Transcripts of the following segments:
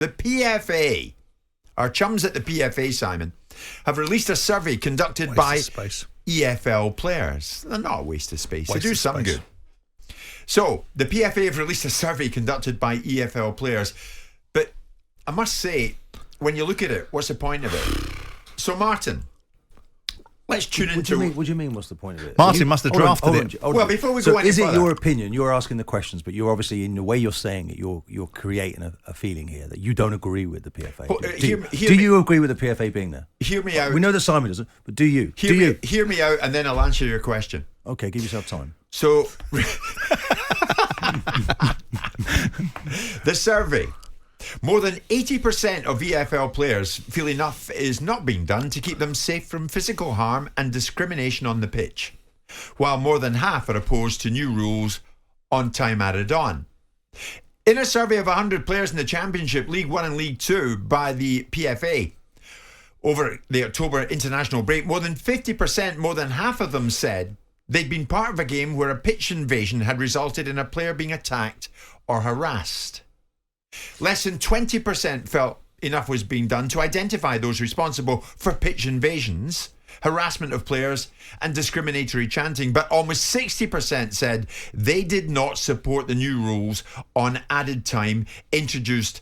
The PFA, our chums at the PFA, Simon, have released a survey conducted by EFL players. They're not a waste of space. They do some good. So, the PFA have released a survey conducted by EFL players. But I must say, when you look at it, what's the point of it? So, Martin, let's tune into... What do you mean, what's the point of it? Martin must have drafted it. Well, before we go any further... Is it your opinion? You're asking the questions, but you're obviously, in the way you're saying it, you're creating a feeling here that you don't agree with the PFA. Well, do you agree with the PFA being there? Hear me out. We know that Simon doesn't, but do you? Hear me out, and then I'll answer your question. Okay, give yourself time. So... The survey. More than 80% of EFL players feel enough is not being done to keep them safe from physical harm and discrimination on the pitch, while more than half are opposed to new rules on time added on. In a survey of 100 players in the Championship, League 1 and League 2 by the PFA over the October international break, more than 50%, more than half of them said they'd been part of a game where a pitch invasion had resulted in a player being attacked or harassed. Less than 20% felt enough was being done to identify those responsible for pitch invasions, harassment of players and discriminatory chanting, but almost 60% said they did not support the new rules on added time introduced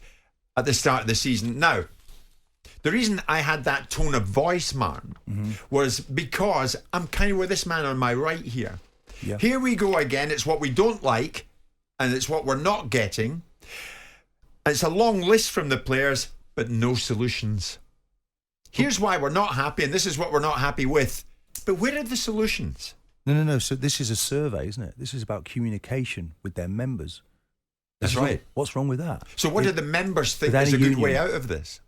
at the start of the season. Now, the reason I had that tone of voice, Martin, was because I'm kind of with this man on my right here. Yeah. Here we go again. It's what we don't like and it's what we're not getting. It's a long list from the players, but no solutions. Here's why we're not happy, and this is what we're not happy with. But where are the solutions? No. So this is a survey, isn't it? This is about communication with their members. That's right. What's wrong with that? So what do the members think is a good way out of this?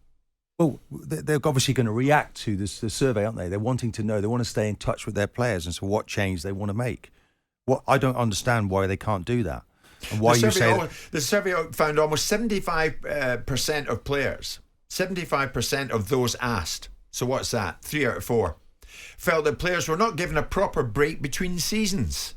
Well, they're obviously going to react to the survey, aren't they? They're wanting to know. They want to stay in touch with their players and so what change they want to make. I don't understand why they can't do that. And why the survey found almost 75% of players, 75% of those asked, so what's that, 3 out of 4, felt that players were not given a proper break between seasons.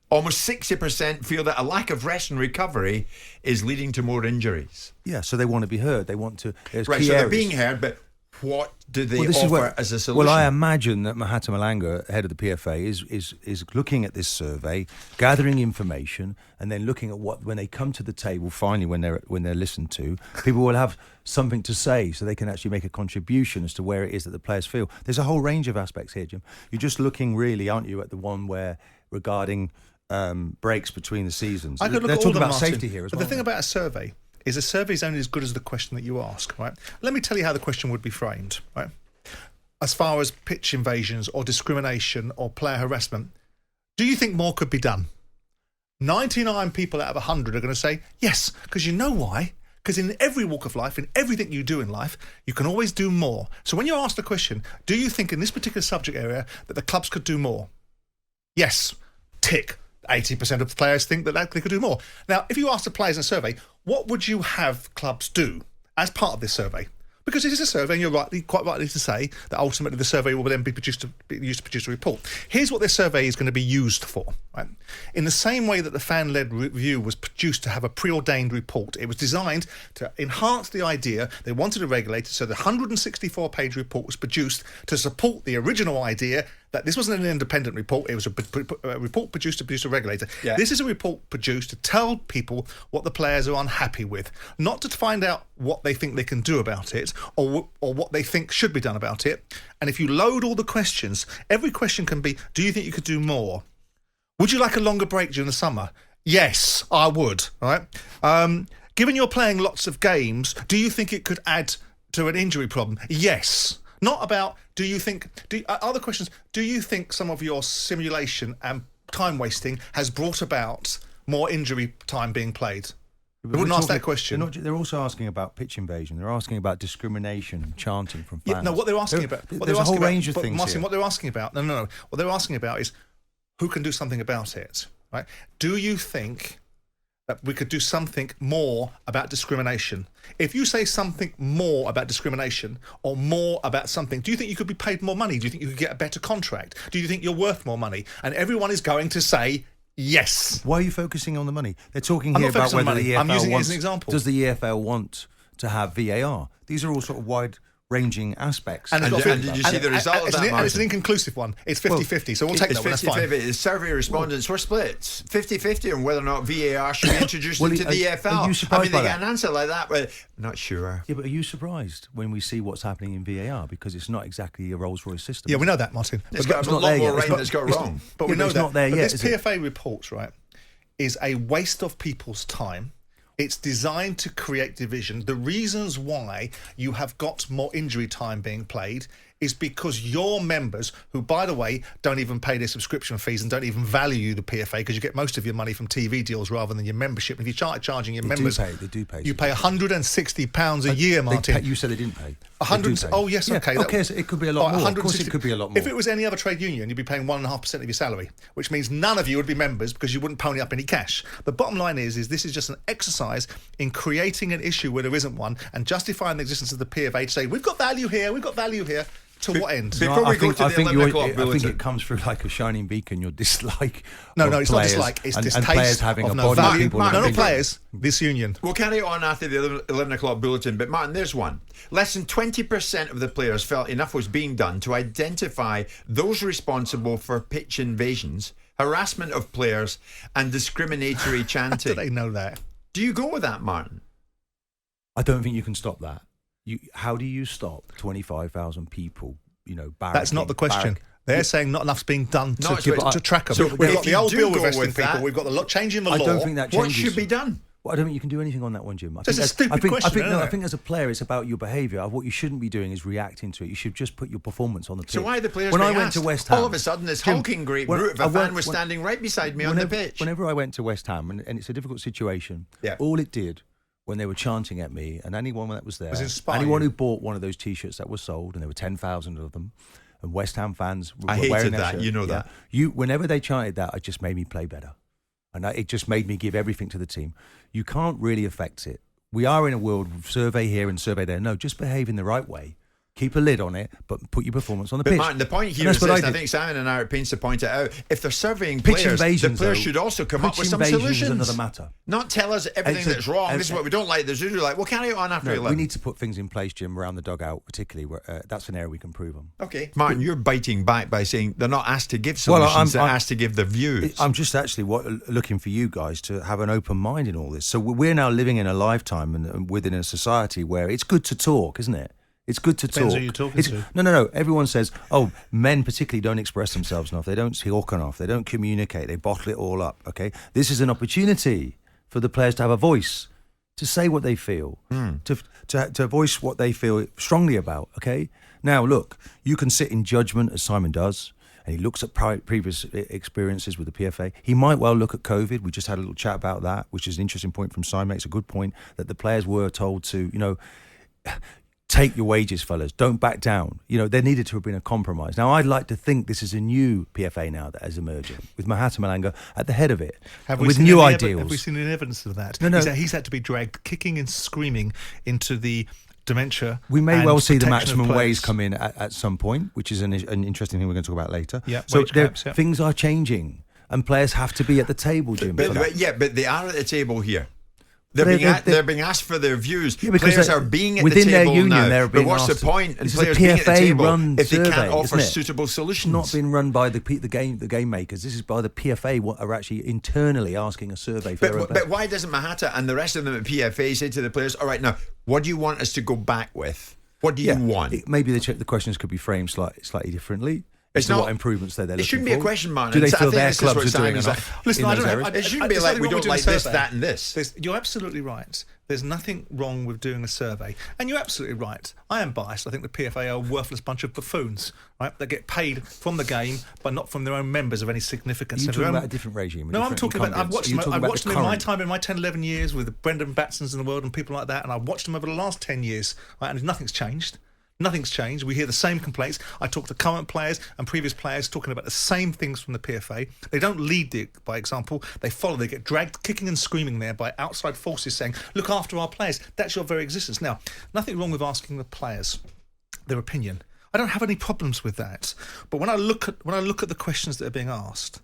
Almost 60% feel that a lack of rest and recovery is leading to more injuries. Yeah, so they want to be heard. They want to... Right, so they're being heard, but what do they offer as a solution? Well, I imagine that Mahatma Malanga, head of the PFA, is looking at this survey, gathering information, and then looking at what, when they come to the table, finally, when they're listened to, people will have something to say, so they can actually make a contribution as to where it is that the players feel. There's a whole range of aspects here, Jim. You're just looking, really, aren't you, at the one where regarding breaks between the seasons. I could look They're at talking all about Martin, safety here as but well. The thing about a survey is a survey is only as good as the question that you ask, right? Let me tell you how the question would be framed, right? As far as pitch invasions or discrimination or player harassment, do you think more could be done? 99 people out of 100 are going to say yes, because you know why? Because in every walk of life, in everything you do in life, you can always do more. So when you're asked the question, do you think in this particular subject area that the clubs could do more? Yes, tick. 80% of the players think that they could do more. Now, if you ask the players in a survey, what would you have clubs do as part of this survey? Because it is a survey, and you're quite rightly to say that ultimately the survey will then be used to produce a report. Here's what this survey is going to be used for. Right? In the same way that the fan-led review was produced to have a preordained report, it was designed to enhance the idea. They wanted a regulator, so the 164-page report was produced to support the original idea that this wasn't an independent report, it was a report produced to produce a regulator. Yeah. This is a report produced to tell people what the players are unhappy with, not to find out what they think they can do about it or what they think should be done about it. And if you load all the questions, every question can be, do you think you could do more? Would you like a longer break during the summer? Yes, I would, right? Given you're playing lots of games, do you think it could add to an injury problem? Yes. Not about, other questions, do you think some of your simulation and time wasting has brought about more injury time being played? They wouldn't ask that question. They're also asking about pitch invasion. They're asking about discrimination and chanting from fans. Yeah, no, what they're asking about... There's a whole range of things Martin, here. what they're asking about... No. What they're asking about is who can do something about it, right? Do you think that we could do something more about discrimination? If you say something more about discrimination or more about something, do you think you could be paid more money? Do you think you could get a better contract? Do you think you're worth more money? And everyone is going to say yes. Why are you focusing on the money? They're talking here about whether the EFL I'm using it as an example. Does the EFL want to have VAR. These are all sort of wide-ranging aspects. And did you see the result of that, and it's an Martin? inconclusive one. It's 50-50, so we'll take It's that one. That's fine. 50-50. The survey respondents were split 50-50 on whether or not VAR should be introduced Well, into the EFL. are you surprised they by get that? an answer like that, but not sure. Yeah, but are you surprised when we see what's happening in VAR? Because it's not exactly a Rolls-Royce system. Yeah, we know that, Martin. It's But got a not lot there more yet. right It's than not- it's got it's wrong. But we Yeah, know it's that. not there But yet, this is it? PFA report, right, is a waste of people's time. It's designed to create division. The reasons why you have got more injury time being played is because your members, who, by the way, don't even pay their subscription fees and don't even value the PFA, because you get most of your money from TV deals rather than your membership. And if you start charging your members, They do pay. you pay £160 a year, Martin. You said they didn't pay. 100. They do pay. Oh yes, Yeah, okay. okay, so it could be a lot more. Of course, it could be a lot more. If it was any other trade union, you'd be paying 1.5% of your salary, which means none of you would be members because you wouldn't pony up any cash. The bottom line is this is just an exercise in creating an issue where there isn't one and justifying the existence of the PFA to say we've got value here, we've got value here. To what end? Before we go to the 11 o'clock I think bulletin. it comes through like a shining beacon. Your dislike. No, of it's not players dislike. It's and distaste players having of a no body. value. People No, having not a- players. This union. We'll carry on after the 11 o'clock bulletin, but Martin, there's one. Less than 20% of the players felt enough was being done to identify those responsible for pitch invasions, harassment of players, and discriminatory Do chanting. they know that? Do you go with that, Martin? I don't think you can stop that. How do you stop 25,000 people? That's not the question. They're saying not enough's being done No, to track them. so We've got if the you old do bill go with arresting with people. that- We've got the change in the I law. don't think that What changes. should be done? Well, I don't think you can do anything on that one, Jim. That's a stupid question, isn't I it? think as a player, it's about your behaviour. What you shouldn't be doing is reacting to it. You should just put your performance on the pitch. So why are the players When I being went asked? to West Ham, All of a sudden, this Jim, hulking great when- brute of I a fan went- was when- standing right beside me on the pitch. Whenever I went to West Ham, and it's a difficult situation, Yeah. all it did when they were chanting at me, and anyone that was there, Was inspire anyone you. who bought one of those T-shirts that were sold, and there were 10,000 of them, and West Ham fans were I wearing hated that that, shirt, you know that. Whenever they chanted that, it just made me play better. And it just made me give everything to the team. You can't really affect it. We are in a world of survey here and survey there. No, just behave in the right way. Keep a lid on it, but put your performance on the But pitch. Martin, the point here And is that's what this, I I did. think Simon and I are pains to point it out. If they're surveying Pitch players, the invasions, players though, should also come up pitch with some invasions solutions. is another matter. Not tell us everything It's a- that's wrong. and- This is what we don't like. This is like, we'll carry it on after No, 11. we need to put things in place, Jim, around the dugout, particularly. Where, that's an area we can improve on. Okay. Martin, you're biting back by saying they're not asked to give Well, solutions, they're I'm- asked to give their views. I'm just actually looking for you guys to have an open mind in all this. So we're now living in a lifetime and within a society where it's good to talk, isn't it? It's good to Depends talk. who you're talking to. No. Everyone says, oh, men particularly don't express themselves enough. They don't talk enough. They don't communicate. They bottle it all up, okay? This is an opportunity for the players to have a voice, to say what they feel, to voice what they feel strongly about, okay? Now, look, you can sit in judgment, as Simon does, and he looks at previous experiences with the PFA. He might well look at COVID. We just had a little chat about that, which is an interesting point from Simon. It's a good point that the players were told to, take your wages, fellas. Don't back down. There needed to have been a compromise. Now, I'd like to think this is a new PFA now that is emerging, with Mahatma Malanga at the head of it, with new ideals. Have we seen any evidence of that? No. He's had to be dragged kicking and screaming into the dementia. We may and well see the protection of maximum players. wage come in at some point, which is an interesting thing we're going to talk about later. Yeah, so wage caps, yeah. things are changing, and players have to be at the table, Jim. for that. But they are at the table here. They're being asked for their views. Yeah, because players are being at within the their table union, now. they're But being what's the asked point in this is a players being at the table PFA-run if they can't survey, offer isn't it? suitable solutions? It's not being run by the game makers. This is by the PFA. What are actually internally asking a survey for. But why doesn't Mahata and the rest of them at PFA say to the players, all right, now, what do you want us to go back with? What do you want? Maybe the questions could be framed slightly differently. It's to not- what improvements they're looking for. It shouldn't be a question, Martin. Do they I feel think their this is clubs what are doing Simon's enough? like. Listen, in I those don't areas? have. It shouldn't be there's like nothing we wrong with don't doing like a this, survey. that, and this. You're absolutely right. There's nothing wrong with doing a survey, and you're absolutely right. I am biased. I think the PFA are a worthless bunch of buffoons, right? That get paid from the game, but not from their own members of any significance. Are you Of talking their own- about a different regime? No, I'm talking about. I've watched them. I've watched them in my time, in my 10, 11 years with the Brendan Batsons in the world and people like that, and I've watched them over the last 10 years, right? And nothing's changed. Nothing's changed. We hear the same complaints. I talk to current players and previous players talking about the same things from the PFA. They don't lead by example. They follow. They get dragged kicking and screaming there by outside forces saying, look after our players. That's your very existence. Now, nothing wrong with asking the players their opinion. I don't have any problems with that. But when I look at the questions that are being asked,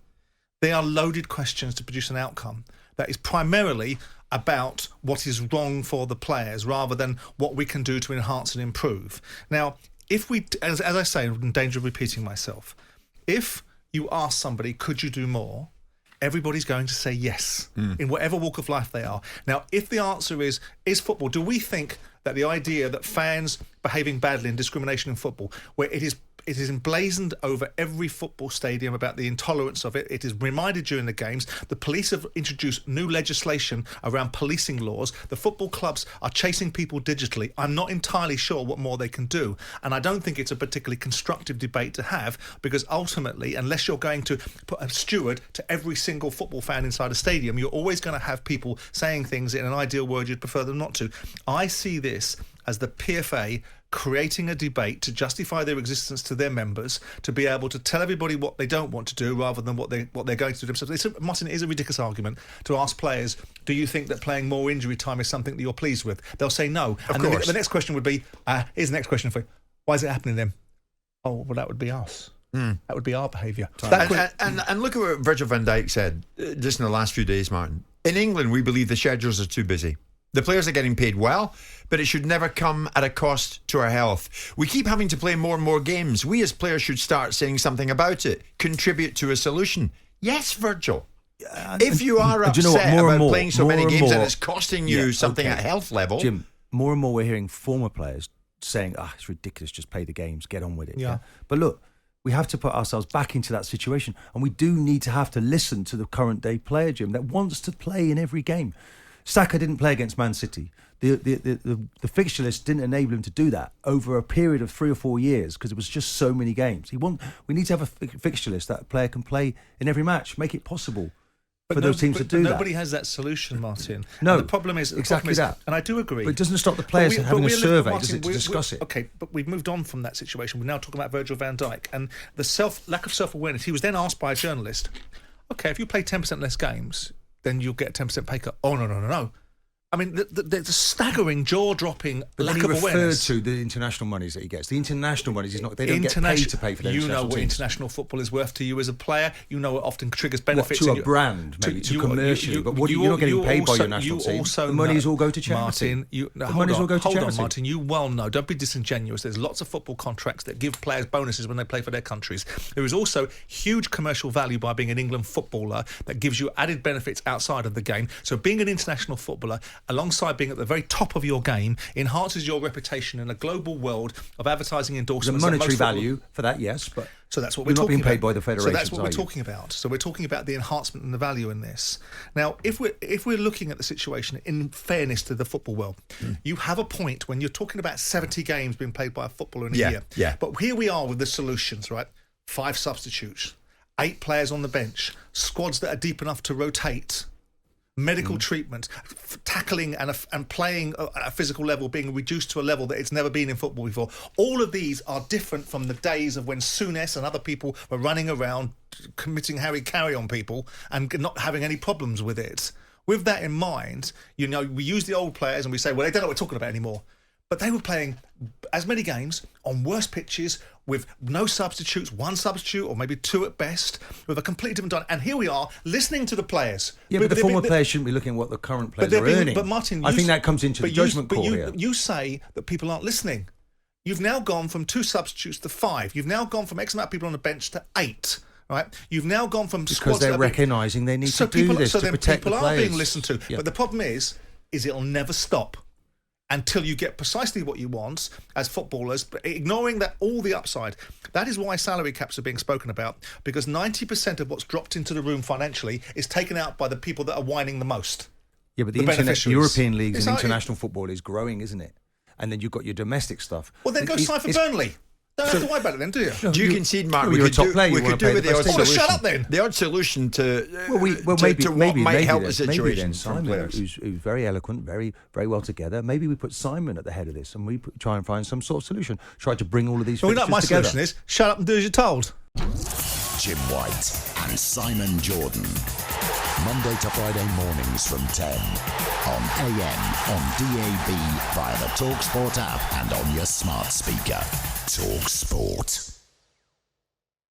they are loaded questions to produce an outcome that is primarily about what is wrong for the players rather than what we can do to enhance and improve. Now, if we, as I say, I'm in danger of repeating myself, if you ask somebody, could you do more? Everybody's going to say yes, in whatever walk of life they are. Now, if the answer is football, do we think that the idea that fans behaving badly and discrimination in football, where it is emblazoned over every football stadium about the intolerance of it. It is reminded during the games. The police have introduced new legislation around policing laws. The football clubs are chasing people digitally. I'm not entirely sure what more they can do. And I don't think it's a particularly constructive debate to have, because ultimately, unless you're going to put a steward to every single football fan inside a stadium, you're always going to have people saying things in an ideal world you'd prefer them not to. I see this as the PFA creating a debate to justify their existence to their members, to be able to tell everybody what they don't want to do rather than what they're going to do themselves. Martin, it is a ridiculous argument to ask players, do you think that playing more injury time is something that you're pleased with? They'll say no. Of course. The next question would be, here's the next question for you. Why is it happening then? Oh, well, that would be us. That would be our behaviour. And look at what Virgil van Dijk said just in the last few days, Martin. In England, we believe the schedules are too busy. The players are getting paid well, but it should never come at a cost to our health. We keep having to play more and more games. We as players should start saying something about it, contribute to a solution. Yes, Virgil. If you are upset about playing so many games and it's costing you something at health level. Jim, more and more we're hearing former players saying, it's ridiculous, just play the games, get on with it. Yeah. But look, we have to put ourselves back into that situation, and we do need to have to listen to the current day player, Jim, that wants to play in every game. Saka didn't play against Man City. The fixture list didn't enable him to do that over a period of 3 or 4 years because it was just so many games. We need to have a fixture list that a player can play in every match, make it possible for those teams to do that. Nobody has that solution, Martin. No, and the problem is that. And I do agree. But it doesn't stop the players having a survey, does it, to discuss it? Okay, but we've moved on from that situation. We're now talking about Virgil van Dijk and the lack of self-awareness. He was then asked by a journalist, okay, if you play 10% less games, then you'll get a 10% pay cut. Oh, no. I mean, the staggering, jaw-dropping lack of awareness. But he referred to the international monies that he gets. The international monies, they don't get paid to pay for their international teams. You know what international football is worth to you as a player. You know it often triggers benefits. To a brand, maybe, to commercially. But you're not getting paid by your national team. The monies all go to charity. Martin, hold on, Martin. You well know. Don't be disingenuous. There's lots of football contracts that give players bonuses when they play for their countries. There is also huge commercial value by being an England footballer that gives you added benefits outside of the game. So being an international footballer, alongside being at the very top of your game, enhances your reputation in a global world of advertising endorsements. The monetary value for that, yes, but so that's what we're talking about. Not being paid by the federation. So that's what we're talking about. So we're talking about the enhancement and the value in this. Now, if we're looking at the situation in fairness to the football world, you have a point when you're talking about 70 games being played by a footballer in a year. Yeah. But here we are with the solutions, right? 5 substitutes, 8 players on the bench, squads that are deep enough to rotate, medical treatment, tackling and playing at a physical level being reduced to a level that it's never been in football before. All of these are different from the days of when Souness and other people were running around committing harry-carry on people and not having any problems with it. With that in mind, we use the old players and we say, well, they don't know what we're talking about anymore. But they were playing as many games on worse pitches with no substitutes, 1 substitute or maybe 2 at best, with a completely different dynamic. And here we are listening to the players. Yeah, but the former players shouldn't be looking at what the current players are earning. But Martin, I think that comes into the judgment call here. You say that people aren't listening. You've now gone from 2 substitutes to 5. You've now gone from X amount of people on the bench to 8. Right, you've now gone from because they're recognising they need to do this to protect the players. So then people are being listened to. Yeah. But the problem is it'll never stop until you get precisely what you want as footballers, but ignoring that all the upside. That is why salary caps are being spoken about, because 90% of what's dropped into the room financially is taken out by the people that are whining the most. Yeah, but the European leagues and international football is growing, isn't it? And then you've got your domestic stuff. Well, then go sign for Burnley. Don't have to worry about it then, do you? No, do you concede, Mark? You're a top player. We could do with the odd solution. Shut up then. The odd solution to maybe might help the situation. Maybe then Simon, who's very eloquent, very very well together. Maybe we put Simon at the head of this and we try and find some sort of solution. Try to bring all of these. Well, my solution is shut up and do as you're told. Jim White and Simon Jordan. Monday to Friday mornings from 10 on AM, on DAB, via the TalkSPORT app and on your smart speaker. TalkSPORT.